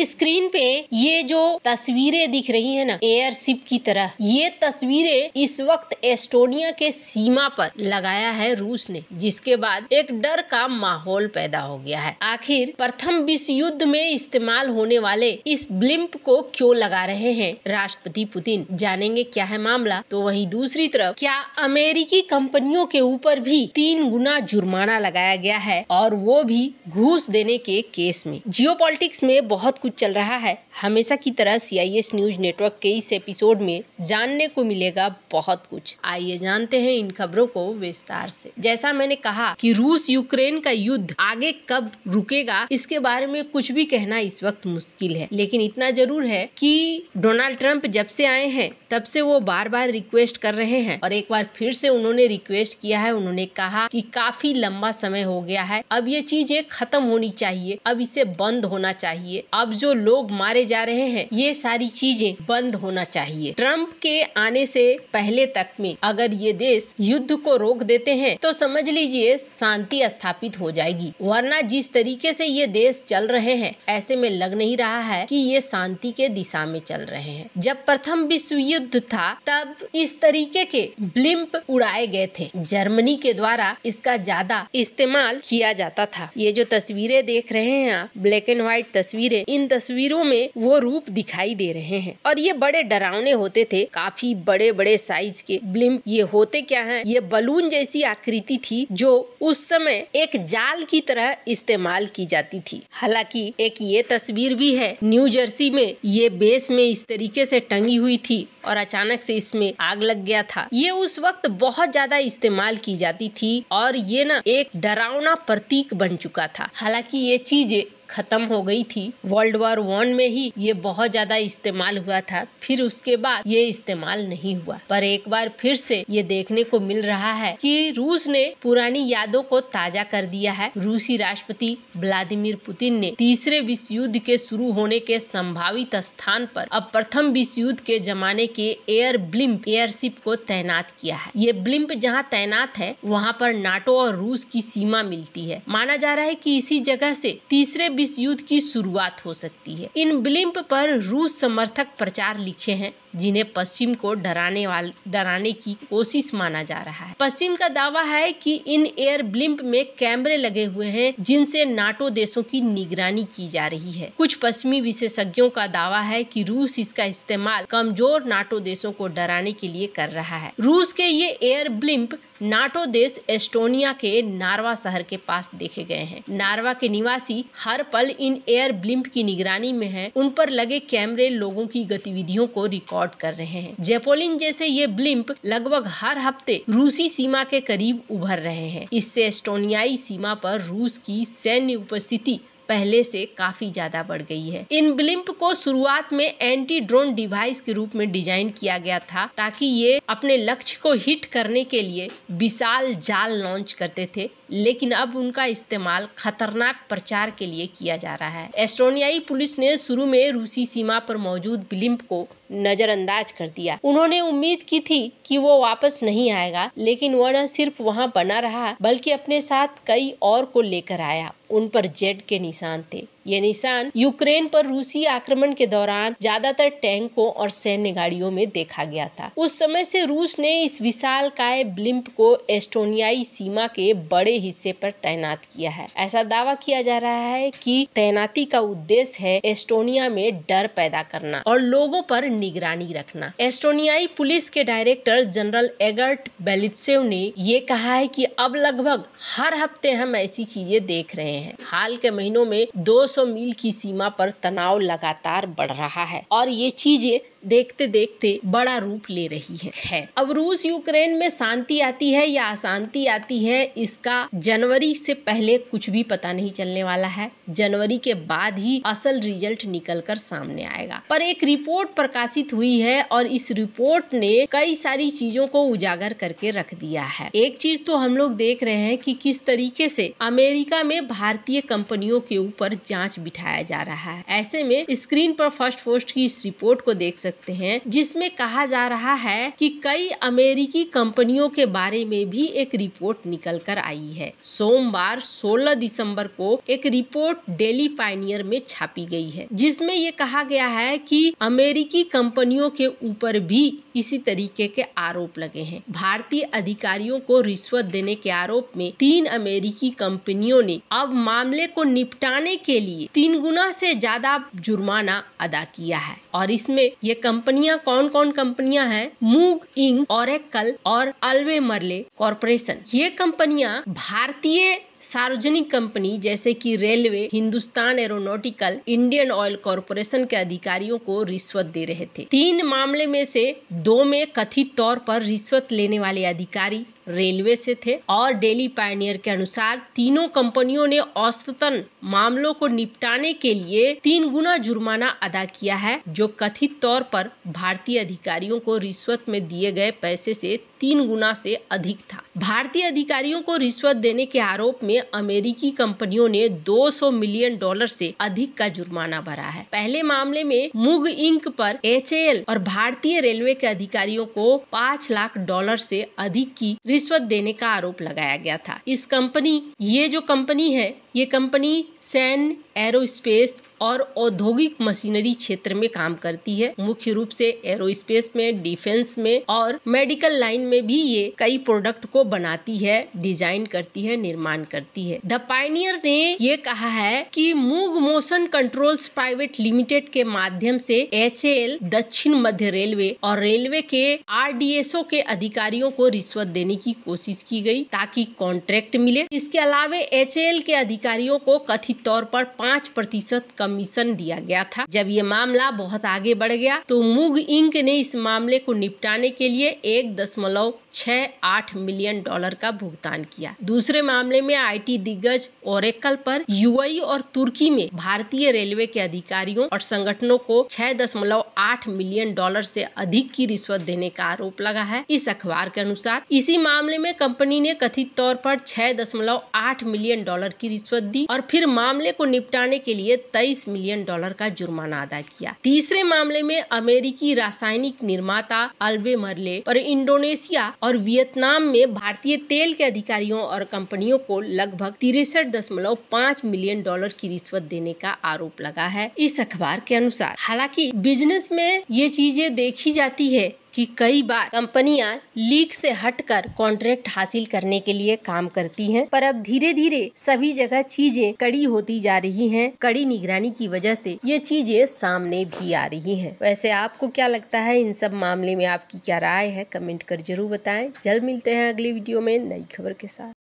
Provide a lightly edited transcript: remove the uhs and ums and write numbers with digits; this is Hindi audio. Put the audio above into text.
स्क्रीन पे ये जो तस्वीरें दिख रही है ना एयरशिप की तरह, ये तस्वीरें इस वक्त एस्टोनिया के सीमा पर लगाया है रूस ने, जिसके बाद एक डर का माहौल पैदा हो गया है। आखिर प्रथम विश्व युद्ध में इस्तेमाल होने वाले इस ब्लिम्प को क्यों लगा रहे हैं राष्ट्रपति पुतिन, जानेंगे क्या है मामला। तो वहीं दूसरी तरफ क्या अमेरिकी कंपनियों के ऊपर भी 3 गुना जुर्माना लगाया गया है, और वो भी घूस देने के केस में। जियोपॉलिटिक्स में बहुत कुछ चल रहा है। हमेशा की तरह CIS न्यूज नेटवर्क के इस एपिसोड में जानने को मिलेगा बहुत कुछ। आइए जानते हैं इन खबरों को विस्तार से। जैसा मैंने कहा कि रूस यूक्रेन का युद्ध आगे कब रुकेगा, इसके बारे में कुछ भी कहना इस वक्त मुश्किल है, लेकिन इतना जरूर है कि डोनाल्ड ट्रंप जब से आए हैं तब से वो बार बार रिक्वेस्ट कर रहे हैं, और एक बार फिर से उन्होंने रिक्वेस्ट किया है। उन्होंने कहा कि काफी लंबा समय हो गया है, अब ये चीजें खत्म होनी चाहिए, अब इसे बंद होना चाहिए, अब जो लोग मारे जा रहे हैं ये सारी चीजें बंद होना चाहिए। ट्रंप के आने से पहले तक में अगर ये देश युद्ध को रोक देते हैं तो समझ लीजिए शांति स्थापित हो जाएगी, वरना जिस तरीके से ये देश चल रहे हैं ऐसे में लग नहीं रहा है कि ये शांति के दिशा में चल रहे हैं। जब प्रथम विश्व युद्ध था तब इस तरीके के ब्लिम्प उड़ाए गए थे, जर्मनी के द्वारा इसका ज्यादा इस्तेमाल किया जाता था। ये जो तस्वीरें देख रहे हैं आप, ब्लैक एंड व्हाइट तस्वीरें, इन तस्वीरों में वो रूप दिखाई दे रहे हैं, और ये बड़े डरावने होते थे, काफी बड़े बड़े साइज के ब्लिम्प। ये होते क्या हैं, ये बलून जैसी आकृति थी जो उस समय एक जाल की तरह इस्तेमाल की जाती थी। हालांकि एक ये तस्वीर भी है, न्यू जर्सी में ये बेस में इस तरीके से टंगी हुई थी और अचानक से इसमें आग लग गया था। ये उस वक्त बहुत ज्यादा इस्तेमाल की जाती थी और ये ना एक डरावना प्रतीक बन चुका था। हालांकि ये चीजें खत्म हो गई थी। वर्ल्ड वॉर 1 में ही ये बहुत ज्यादा इस्तेमाल हुआ था, फिर उसके बाद ये इस्तेमाल नहीं हुआ। पर एक बार फिर से ये देखने को मिल रहा है कि रूस ने पुरानी यादों को ताजा कर दिया है। रूसी राष्ट्रपति व्लादिमीर पुतिन ने तीसरे विश्व युद्ध के शुरू होने के संभावित स्थान पर अब प्रथम विश्व युद्ध के जमाने के एयर ब्लिम्प एयरशिप को तैनात किया है। ये ब्लिम्प जहाँ तैनात है वहाँ पर नाटो और रूस की सीमा मिलती है। माना जा रहा है कि इसी जगह से तीसरे विश्व युद्ध की शुरुआत हो सकती है। इन ब्लिम्प पर रूस समर्थक प्रचार लिखे हैं जिन्हें पश्चिम को डराने की कोशिश माना जा रहा है। पश्चिम का दावा है कि इन एयर ब्लिम्प में कैमरे लगे हुए हैं जिनसे नाटो देशों की निगरानी की जा रही है। कुछ पश्चिमी विशेषज्ञों का दावा है कि रूस इसका इस्तेमाल कमजोर नाटो देशों को डराने के लिए कर रहा है। रूस के ये एयर ब्लिम्प नाटो देश एस्टोनिया के नार्वा शहर के पास देखे गए हैं। नार्वा के निवासी हर पल इन एयर ब्लिम्प की निगरानी में हैं। उन पर लगे कैमरे लोगों की गतिविधियों को रिकॉर्ड कर रहे हैं। जेपोलिन जैसे ये ब्लिम्प लगभग हर हफ्ते रूसी सीमा के करीब उभर रहे हैं। इससे एस्टोनियाई सीमा पर रूस की सैन्य उपस्थिति पहले से काफी ज्यादा बढ़ गई है। इन ब्लिम्प को शुरुआत में एंटी ड्रोन डिवाइस के रूप में डिजाइन किया गया था ताकि ये अपने लक्ष्य को हिट करने के लिए विशाल जाल लॉन्च करते थे, लेकिन अब उनका इस्तेमाल खतरनाक प्रचार के लिए किया जा रहा है। एस्टोनियाई पुलिस ने शुरू में रूसी सीमा पर मौजूद ब्लिम्प को नजरअंदाज कर दिया। उन्होंने उम्मीद की थी कि वो वापस नहीं आएगा, लेकिन वह न सिर्फ वहां बना रहा बल्कि अपने साथ कई और को लेकर आया। उन पर जेट के निशान थे। ये निशान यूक्रेन पर रूसी आक्रमण के दौरान ज्यादातर टैंकों और सैन्य गाड़ियों में देखा गया था। उस समय से रूस ने इस विशालकाय ब्लिम्प को एस्टोनियाई सीमा के बड़े हिस्से पर तैनात किया है। ऐसा दावा किया जा रहा है कि तैनाती का उद्देश्य है एस्टोनिया में डर पैदा करना और लोगों पर निगरानी रखना। एस्टोनियाई पुलिस के डायरेक्टर जनरल एगर्ट बेलित्सेव ने ये कहा है कि अब लगभग हर हफ्ते हम ऐसी चीजें देख रहे हैं। हाल के महीनों में 200 मील की सीमा पर तनाव लगातार बढ़ रहा है और ये चीजें देखते देखते बड़ा रूप ले रही है। अब रूस यूक्रेन में शांति आती है या अशांति आती है, इसका जनवरी से पहले कुछ भी पता नहीं चलने वाला है। जनवरी के बाद ही असल रिजल्ट निकलकर सामने आएगा। पर एक रिपोर्ट प्रकाशित हुई है और इस रिपोर्ट ने कई सारी चीजों को उजागर करके रख दिया है। एक चीज तो हम लोग देख रहे हैं कि किस तरीके से अमेरिका में भारतीय कंपनियों के ऊपर जांच जांच बिठाया जा रहा है। ऐसे में स्क्रीन पर फर्स्ट पोस्ट की इस रिपोर्ट को देख सकते हैं, जिसमें कहा जा रहा है कि कई अमेरिकी कंपनियों के बारे में भी एक रिपोर्ट निकल कर आई है। सोमवार 16 दिसंबर को एक रिपोर्ट डेली पायनियर में छापी गई है, जिसमें ये कहा गया है कि अमेरिकी कंपनियों के ऊपर भी इसी तरीके के आरोप लगे हैं। भारतीय अधिकारियों को रिश्वत देने के आरोप में 3 अमेरिकी कंपनियों ने अब मामले को निपटाने के लिए 3 गुना से ज्यादा जुर्माना अदा किया है। और इसमें ये कंपनियां कौन कौन कंपनियां हैं? मूग इंक, ओरेकल और अल्बेमरले कॉरपोरेशन। ये कंपनियां भारतीय सार्वजनिक कंपनी जैसे कि railway, Hindustan aeronautical, Indian oil corporation के अधिकारियों को रिश्वत दे रहे थे। 3 मामले में से 2 में कथित तौर पर रिश्वत लेने वाले अधिकारी रेलवे से थे और डेली पायनियर के अनुसार तीनों कंपनियों ने औसतन मामलों को निपटाने के लिए 3 गुना जुर्माना अदा किया है, जो कथित तौर पर भारतीय अधिकारियों को रिश्वत में दिए गए पैसे से 3 गुना से अधिक था। भारतीय अधिकारियों को रिश्वत देने के आरोप में अमेरिकी कंपनियों ने $200 मिलियन से अधिक का जुर्माना भरा है। पहले मामले में मूग इंक पर HAL और भारतीय रेलवे के अधिकारियों को $5 लाख से अधिक की रिश्वत देने का आरोप लगाया गया था। ये जो कंपनी है, ये कंपनी सैन्य, एरोस्पेस और औद्योगिक मशीनरी क्षेत्र में काम करती है। मुख्य रूप से एरोस्पेस में, डिफेंस में और मेडिकल लाइन में भी ये कई प्रोडक्ट को बनाती है, डिजाइन करती है, निर्माण करती है। द पायनियर ने ये कहा है कि मूग मोशन कंट्रोल्स प्राइवेट लिमिटेड के माध्यम से HAL, दक्षिण मध्य रेलवे और रेलवे के RDSO के अधिकारियों को रिश्वत देने की कोशिश की गई ताकि कॉन्ट्रैक्ट मिले। इसके अलावा HAL के अधिकारियों को कथित तौर पर 5% कमीशन दिया गया था। जब ये मामला बहुत आगे बढ़ गया तो मूग इंक ने इस मामले को निपटाने के लिए $1.68 मिलियन का भुगतान किया। दूसरे मामले में IT दिग्गज ओरेकल पर UAE और तुर्की में भारतीय रेलवे के अधिकारियों और संगठनों को $6.8 मिलियन से अधिक की रिश्वत देने का आरोप लगा है। इस अखबार के अनुसार इसी मामले में कंपनी ने कथित तौर पर $6.8 मिलियन की रिश्वत दी और फिर मामले को निपटाने के लिए $23 मिलियन का जुर्माना अदा किया। तीसरे मामले में अमेरिकी रासायनिक निर्माता अल्बेमरले पर इंडोनेशिया और वियतनाम में भारतीय तेल के अधिकारियों और कंपनियों को लगभग $63.5 मिलियन की रिश्वत देने का आरोप लगा है, इस अखबार के अनुसार। हालांकि बिजनेस में ये चीजें देखी जाती है कि कई बार कंपनियां लीक से हटकर कॉन्ट्रैक्ट हासिल करने के लिए काम करती हैं, पर अब धीरे धीरे सभी जगह चीजें कड़ी होती जा रही हैं। कड़ी निगरानी की वजह से ये चीजें सामने भी आ रही हैं। वैसे आपको क्या लगता है इन सब मामले में? आपकी क्या राय है? कमेंट कर जरूर बताएं। जल्द मिलते हैं अगली वीडियो में नई खबर के साथ।